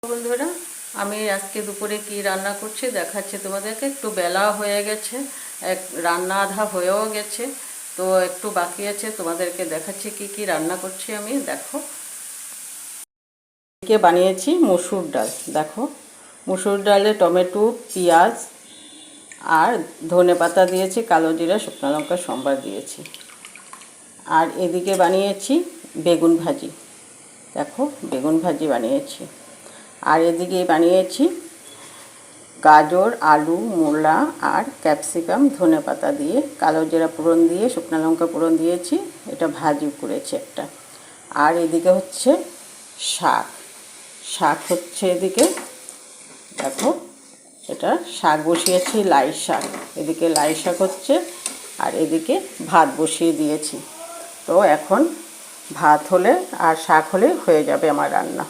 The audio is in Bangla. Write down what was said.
বন্ধুরা, আমি আজকে দুপুরে কি রান্না করছি দেখাচ্ছি তোমাদেরকে। একটু বেলা হয়ে গেছে, রান্না আধা হয়েও গেছে, তো একটু বাকি আছে। তোমাদেরকে দেখাচ্ছি কি কি রান্না করছি আমি। দেখো, এদিকে বানিয়েছি মসুর ডাল। দেখো, মসুর ডালে টমেটো, পেঁয়াজ আর ধনেপাতা দিয়েছি, কালো জিরা, শুকনো লঙ্কা সম্বার দিয়েছি। আর এদিকে বানিয়েছি বেগুন ভাজি। দেখো, বেগুন ভাজি বানিয়েছি। আর এদিকে বানিয়েছি গাজর, আলু, মূলা আর ক্যাপসিকাম, ধনেপাতা দিয়ে কালো জিরা ফোড়ন দিয়ে শুকনো লঙ্কা ফোড়ন দিয়েছি। এটা ভাজি করেছি একটা। আর এদিকে হচ্ছে শাক। শাক হচ্ছে এদিকে, দেখো, এটা শাক বসিয়েছি, লাই শাক। এদিকে লাই শাক হচ্ছে, আর এদিকে ভাত বসিয়ে দিয়েছি। তো এখন ভাত হলে আর শাক হলে হয়ে যাবে আমার রান্না।